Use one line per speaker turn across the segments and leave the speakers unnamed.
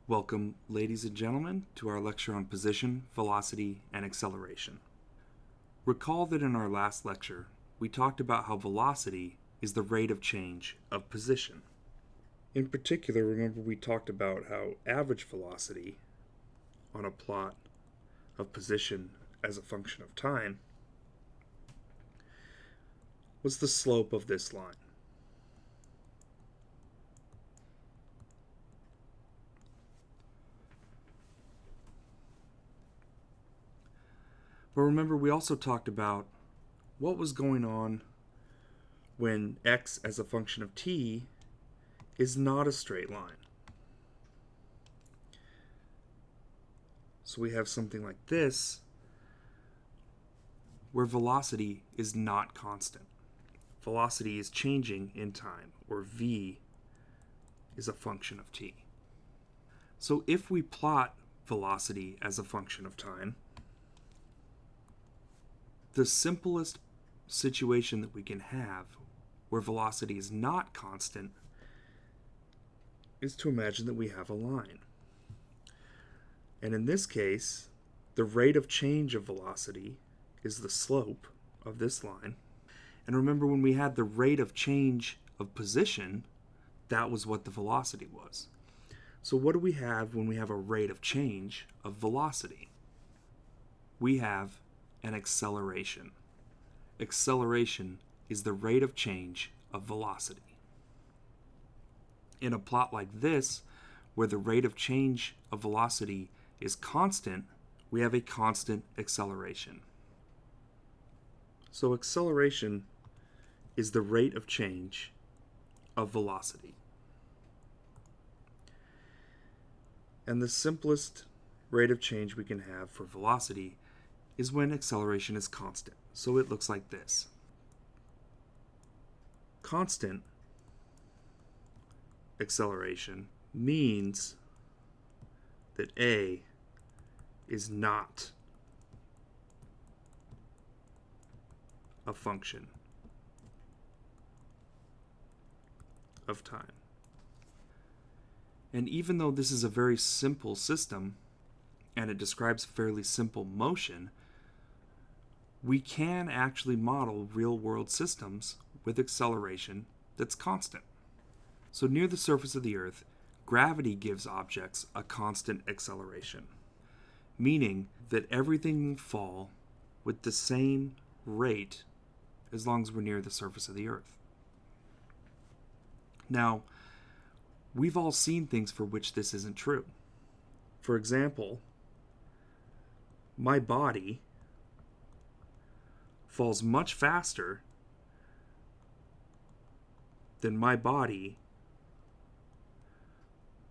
Welcome, ladies and gentlemen, to our lecture on position, velocity, and acceleration. Recall that in our last lecture, we talked about how velocity is the rate of change of position. In particular, remember we talked about how average velocity on a plot of position as a function of time was the slope of this line. But remember, we also talked about what was going on when x as a function of t is not a straight line. So we have something like this, where velocity is not constant. Velocity is changing in time, or v is a function of t. So if we plot velocity as a function of time, the simplest situation that we can have where velocity is not constant is to imagine that we have a line. And in this case, the rate of change of velocity is the slope of this line. And remember, when we had the rate of change of position, that was what the velocity was. So what do we have when we have a rate of change of velocity? We have an acceleration. Acceleration is the rate of change of velocity. In a plot like this, where the rate of change of velocity is constant, we have a constant acceleration. So acceleration is the rate of change of velocity. And the simplest rate of change we can have for velocity is when acceleration is constant. So it looks like this. Constant acceleration means that a is not a function of time. And even though this is a very simple system and it describes fairly simple motion, we can actually model real-world systems with acceleration that's constant. So near the surface of the Earth, gravity gives objects a constant acceleration, meaning that everything will fall with the same rate as long as we're near the surface of the Earth. Now, we've all seen things for which this isn't true. For example, my body falls much faster than my body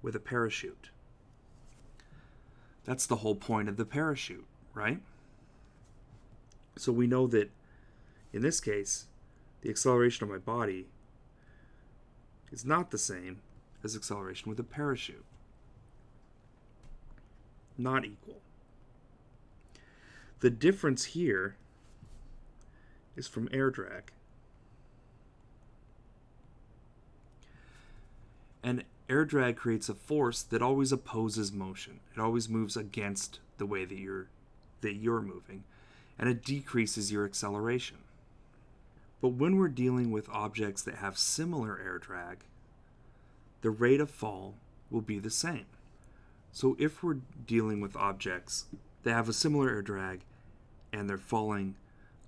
with a parachute. That's the whole point of the parachute, right? So we know that in this case, the acceleration of my body is not the same as acceleration with a parachute. Not equal. The difference here is from air drag. And air drag creates a force that always opposes motion. It always moves against the way that you're moving, and it decreases your acceleration. But when we're dealing with objects that have similar air drag, the rate of fall will be the same. So if we're dealing with objects that have a similar air drag and they're falling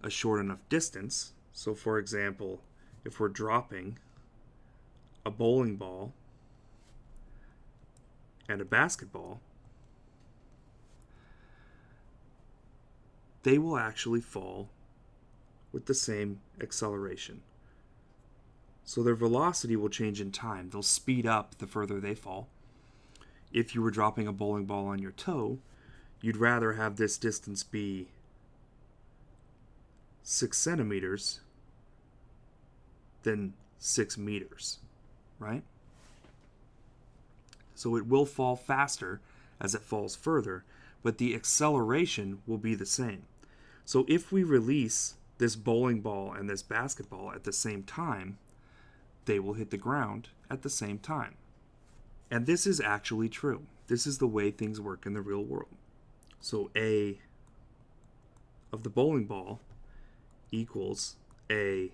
a short enough distance, so for example, if we're dropping a bowling ball and a basketball, they will actually fall with the same acceleration. So their velocity will change in time. They'll speed up the further they fall. If you were dropping a bowling ball on your toe, you'd rather have this distance be 6 centimeters than 6 meters, right? So it will fall faster as it falls further, but the acceleration will be the same. So if we release this bowling ball and this basketball at the same time, they will hit the ground at the same time. And this is actually true. This is the way things work in the real world. So A of the bowling ball equals A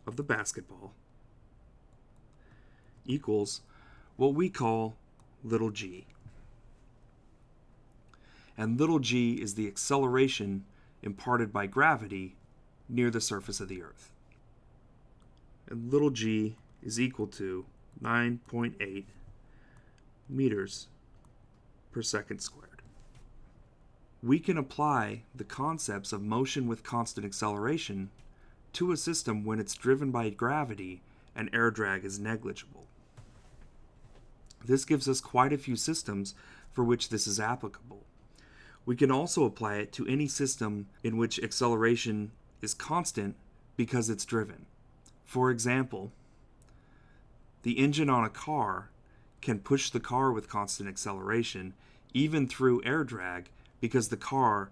of the basketball equals what we call little g. And little g is the acceleration imparted by gravity near the surface of the Earth. And little g is equal to 9.8 meters per second squared. We can apply the concepts of motion with constant acceleration to a system when it's driven by gravity and air drag is negligible. This gives us quite a few systems for which this is applicable. We can also apply it to any system in which acceleration is constant because it's driven. For example, the engine on a car can push the car with constant acceleration even through air drag because the car,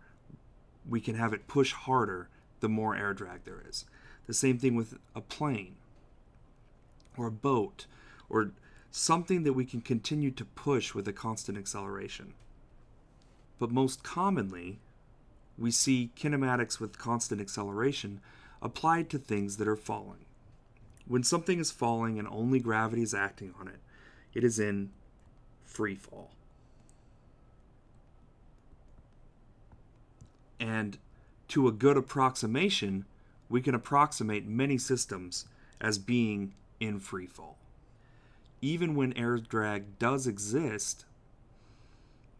we can have it push harder the more air drag there is. The same thing with a plane or a boat or something that we can continue to push with a constant acceleration. But most commonly, we see kinematics with constant acceleration applied to things that are falling. When something is falling and only gravity is acting on it, it is in free fall. And to a good approximation, we can approximate many systems as being in free fall. Even when air drag does exist,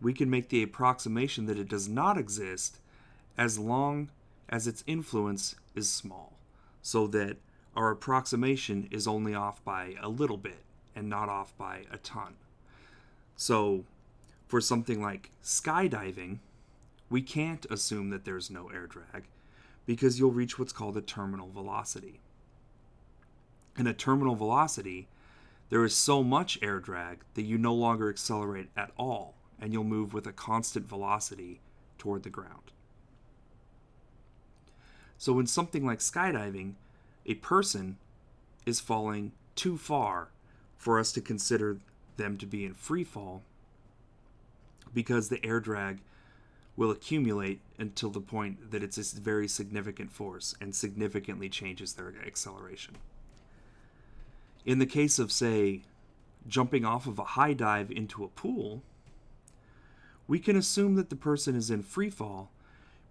we can make the approximation that it does not exist as long as its influence is small, so that our approximation is only off by a little bit and not off by a ton. So for something like skydiving, we can't assume that there's no air drag because you'll reach what's called a terminal velocity. In a terminal velocity, there is so much air drag that you no longer accelerate at all, and you'll move with a constant velocity toward the ground. So in something like skydiving, a person is falling too far for us to consider them to be in free fall because the air drag will accumulate until the point that it's a very significant force and significantly changes their acceleration. In the case of, say, jumping off of a high dive into a pool, we can assume that the person is in free fall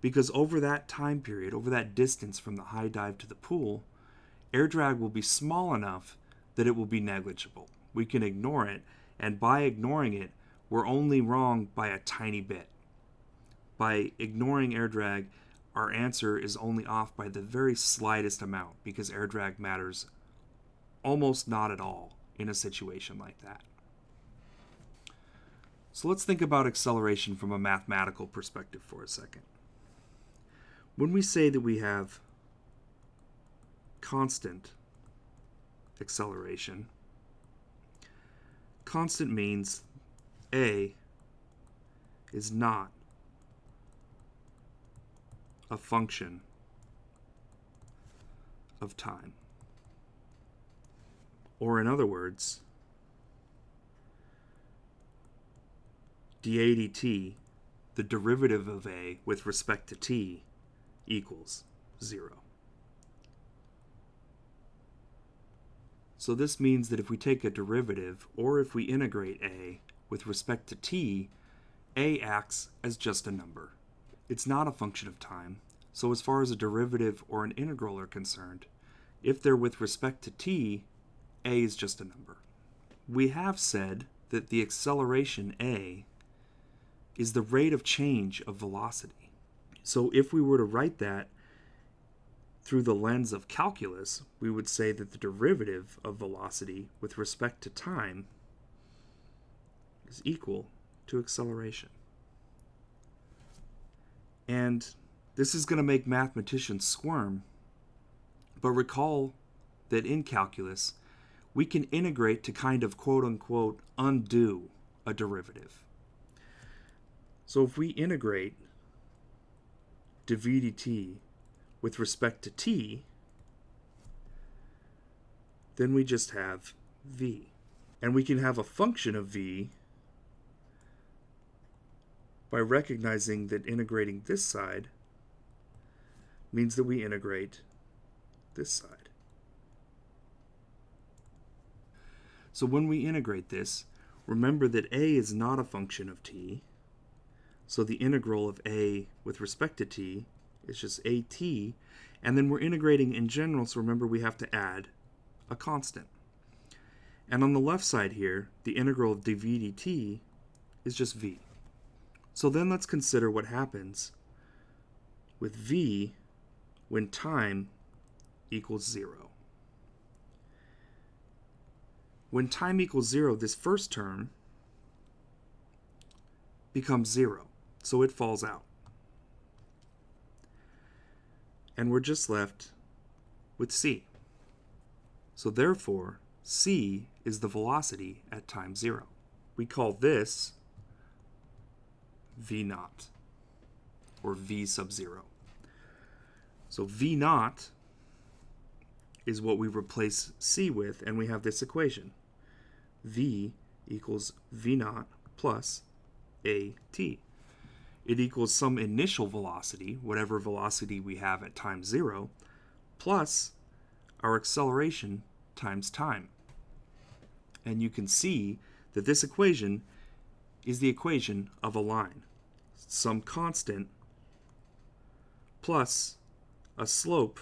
because over that time period, over that distance from the high dive to the pool, air drag will be small enough that it will be negligible. We can ignore it, and by ignoring it, we're only wrong by a tiny bit. By ignoring air drag, our answer is only off by the very slightest amount because air drag matters almost not at all in a situation like that. So let's think about acceleration from a mathematical perspective for a second. When we say that we have constant acceleration, constant means A is not a function of time. Or in other words, dA dt, the derivative of A with respect to t, equals 0. So this means that if we take a derivative, or if we integrate A with respect to t, A acts as just a number. It's not a function of time, so as far as a derivative or an integral are concerned, if they're with respect to t, A is just a number. We have said that the acceleration A is the rate of change of velocity. So if we were to write that through the lens of calculus, we would say that the derivative of velocity with respect to time is equal to acceleration. And this is going to make mathematicians squirm, but recall that in calculus, we can integrate to kind of quote-unquote undo a derivative. So if we integrate dv dt with respect to t, then we just have v. And we can have a function of v by recognizing that integrating this side means that we integrate this side. So when we integrate this, remember that a is not a function of t, so the integral of a with respect to t is just at, and then we're integrating in general, so remember we have to add a constant. And on the left side here, the integral of dv dt is just v. So then let's consider what happens with v when time equals 0. When time equals 0, this first term becomes 0, so it falls out. And we're just left with c. So therefore, c is the velocity at time 0. We call this v naught, or v sub 0. So v naught is what we replace c with, and we have this equation. V equals v naught plus at. It equals some initial velocity, whatever velocity we have at time 0, plus our acceleration times time. And you can see that this equation is the equation of a line. Some constant plus a slope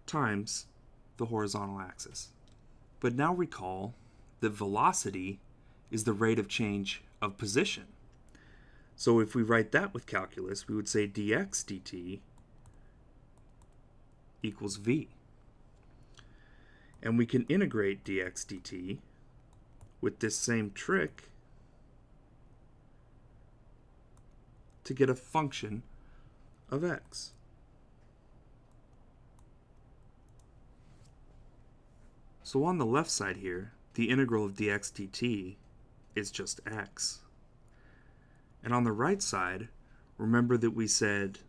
times the horizontal axis. But now recall that velocity is the rate of change of position. So if we write that with calculus, we would say dx dt equals v. And we can integrate dx dt with this same trick to get a function of x. So on the left side here, the integral of dx dt is just x. And on the right side, remember that we said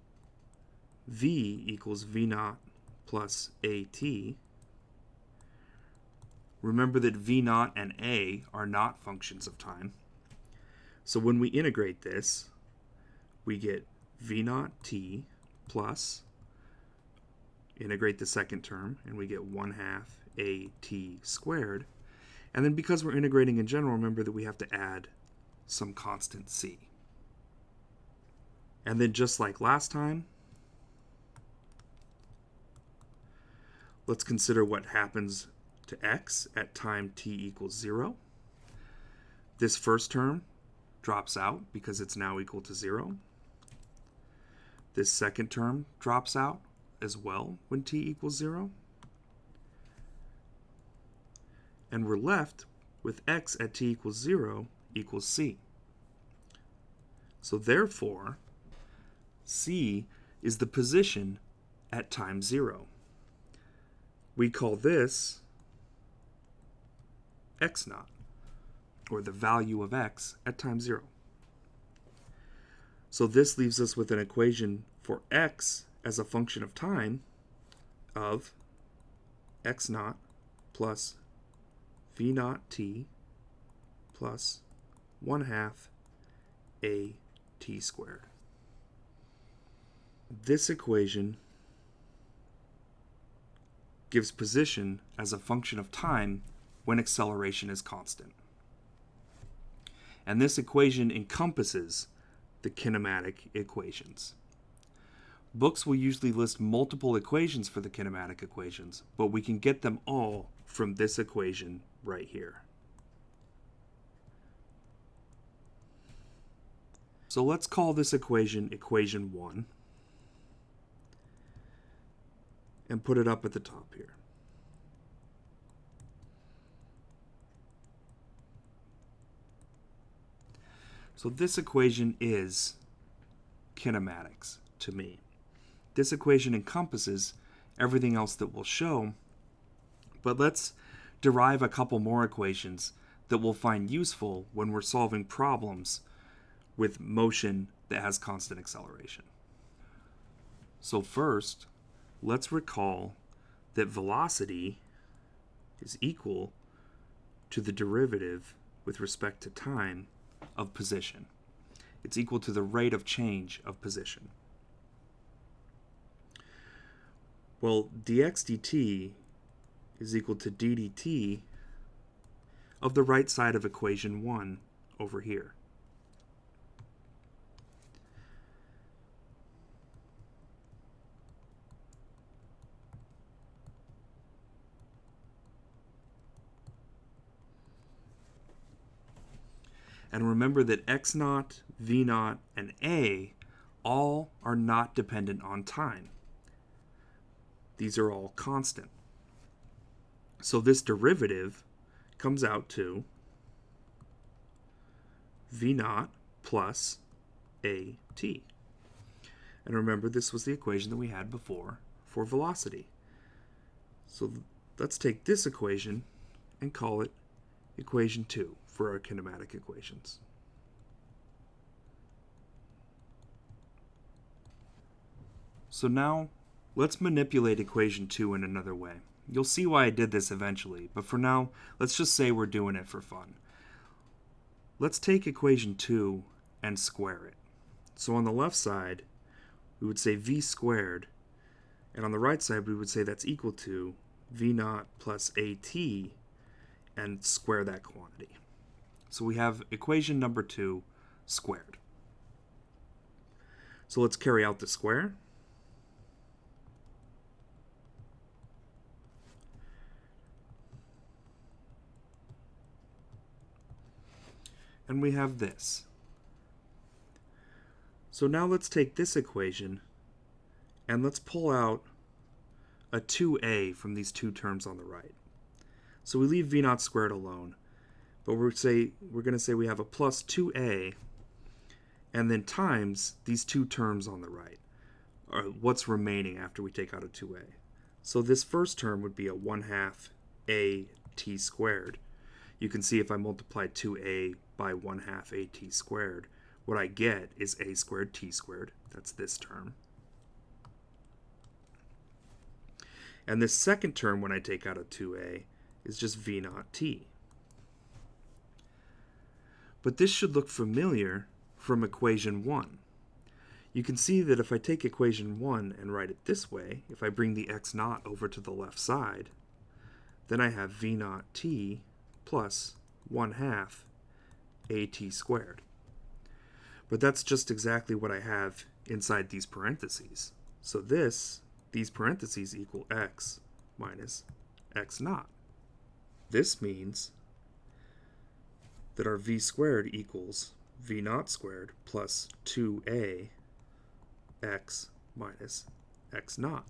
v equals v naught plus at. Remember that v naught and a are not functions of time. So when we integrate this, we get v naught t plus, integrate the second term, and we get 1/2 at squared. And then because we're integrating in general, remember that we have to add some constant c. And then just like last time, let's consider what happens to x at time t equals 0. This first term drops out because it's now equal to 0. This second term drops out as well when t equals 0. And we're left with x at t equals 0 equals c. So therefore, c is the position at time 0. We call this x naught, or the value of x at time 0. So this leaves us with an equation for x as a function of time of x naught plus v naught t plus 1/2 a t squared. This equation gives position as a function of time when acceleration is constant. And this equation encompasses the kinematic equations. Books will usually list multiple equations for the kinematic equations, but we can get them all from this equation right here. So let's call this equation equation 1 and put it up at the top here. So this equation is kinematics to me. This equation encompasses everything else that we'll show, but let's derive a couple more equations that we'll find useful when we're solving problems with motion that has constant acceleration. So first, let's recall that velocity is equal to the derivative with respect to time of position. It's equal to the rate of change of position. Well, dx dt is equal to ddt of the right side of equation 1 over here. And remember that x0, v0, and a all are not dependent on time. These are all constant. So this derivative comes out to v0 plus at. And remember, this was the equation that we had before for velocity. So let's take this equation and call it equation 2 for our kinematic equations. So now, let's manipulate equation 2 in another way. You'll see why I did this eventually, but for now, let's just say we're doing it for fun. Let's take equation 2 and square it. So on the left side, we would say v squared, and on the right side, we would say that's equal to v0 plus at, and square that quantity. So we have equation number 2 squared. So let's carry out the square. And we have this. So now let's take this equation and let's pull out a 2a from these two terms on the right. So we leave v0 squared alone, but we're going to say we have a plus 2a and then times these two terms on the right, or what's remaining after we take out a 2a. So this first term would be a 1/2 a t squared. You can see if I multiply 2a by 1/2 a t squared, what I get is a squared t squared. That's this term. And this second term, when I take out a 2a, is just v0 t. But this should look familiar from equation 1. You can see that if I take equation 1 and write it this way, if I bring the x0 over to the left side, then I have v0 t plus 1/2 at squared. But that's just exactly what I have inside these parentheses. So these parentheses equal x minus x0. This means that our v squared equals v0 squared plus 2a x minus x0.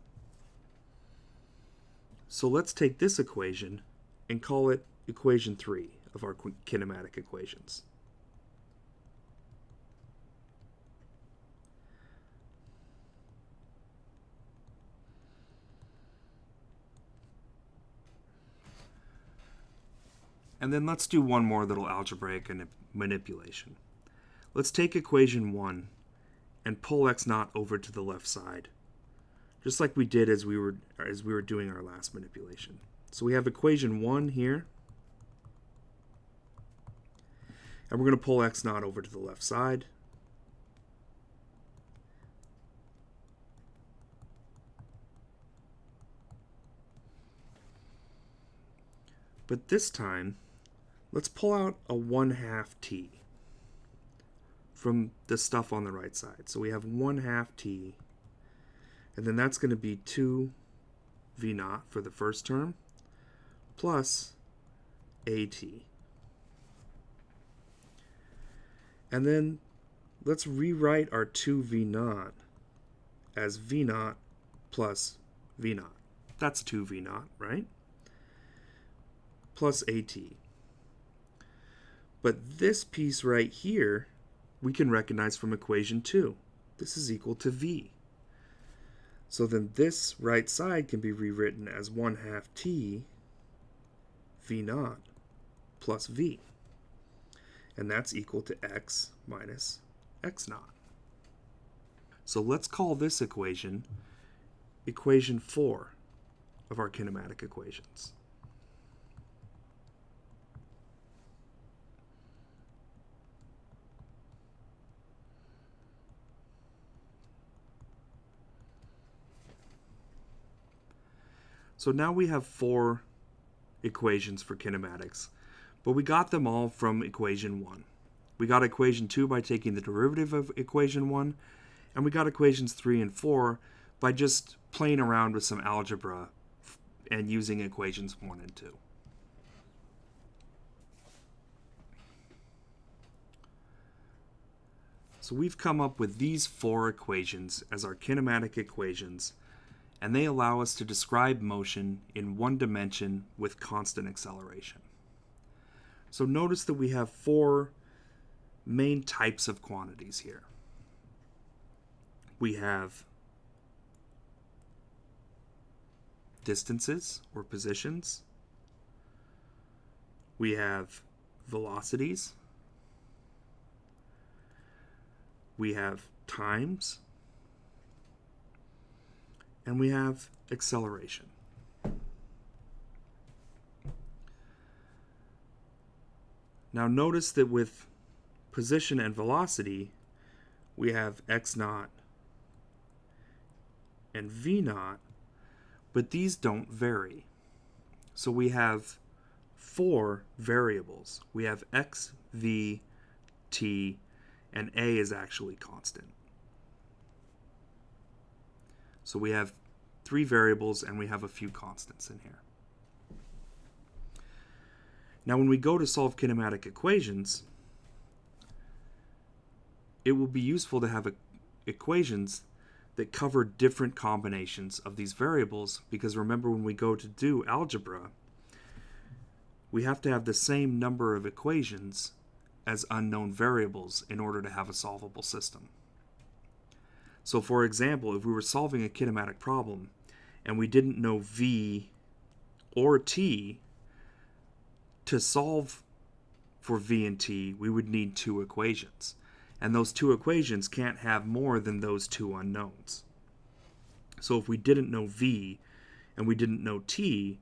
So let's take this equation and call it equation 3 of our kinematic equations. And then let's do one more little algebraic manipulation. Let's take equation 1 and pull x0 over to the left side, just like we did as we were doing our last manipulation. So we have equation 1 here, and we're going to pull x0 over to the left side. But this time, let's pull out a 1/2 t from the stuff on the right side. So we have 1/2 t, and then that's going to be 2 v0 for the first term, plus at. And then let's rewrite our 2 v0 as v0 plus v0. That's 2 v0, right? Plus at. But this piece right here, we can recognize from equation 2. This is equal to v. So then this right side can be rewritten as 1/2 t v0 plus v. And that's equal to x minus x0. So let's call this equation equation 4 of our kinematic equations. So now we have 4 equations for kinematics, but we got them all from equation 1. We got equation 2 by taking the derivative of equation 1, and we got equations 3 and 4 by just playing around with some algebra and using equations 1 and 2. So we've come up with these 4 equations as our kinematic equations, and they allow us to describe motion in one dimension with constant acceleration. So notice that we have 4 main types of quantities here. We have distances or positions. We have velocities. We have times. And we have acceleration. Now notice that with position and velocity, we have x naught and v naught, but these don't vary. So we have 4 variables. We have x, v, t, and a is actually constant. So we have 3 variables and we have a few constants in here. Now when we go to solve kinematic equations, it will be useful to have equations that cover different combinations of these variables, because remember, when we go to do algebra, we have to have the same number of equations as unknown variables in order to have a solvable system. So for example, if we were solving a kinematic problem and we didn't know v or t, to solve for v and t, we would need 2 equations. And those 2 equations can't have more than those 2 unknowns. So if we didn't know v and we didn't know t,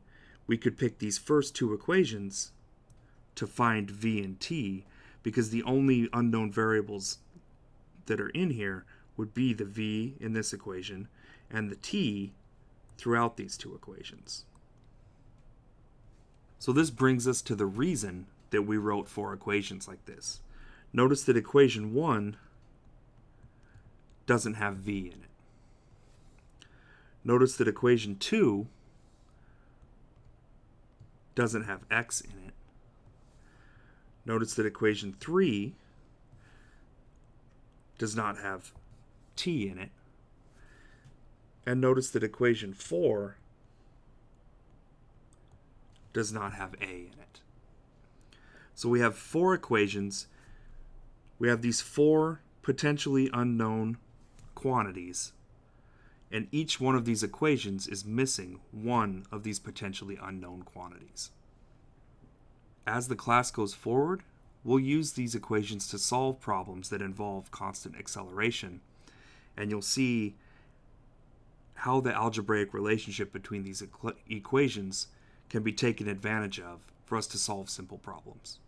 we could pick these first 2 equations to find v and t, because the only unknown variables that are in here would be the v in this equation and the t throughout these 2 equations. So this brings us to the reason that we wrote 4 equations like this. Notice that equation 1 doesn't have v in it. Notice that equation 2 doesn't have x in it. Notice that equation 3 does not have t in it. And notice that equation 4 does not have a in it. So we have 4 equations. We have these 4 potentially unknown quantities, and each one of these equations is missing one of these potentially unknown quantities. As the class goes forward, we'll use these equations to solve problems that involve constant acceleration, and you'll see how the algebraic relationship between these equations can be taken advantage of for us to solve simple problems.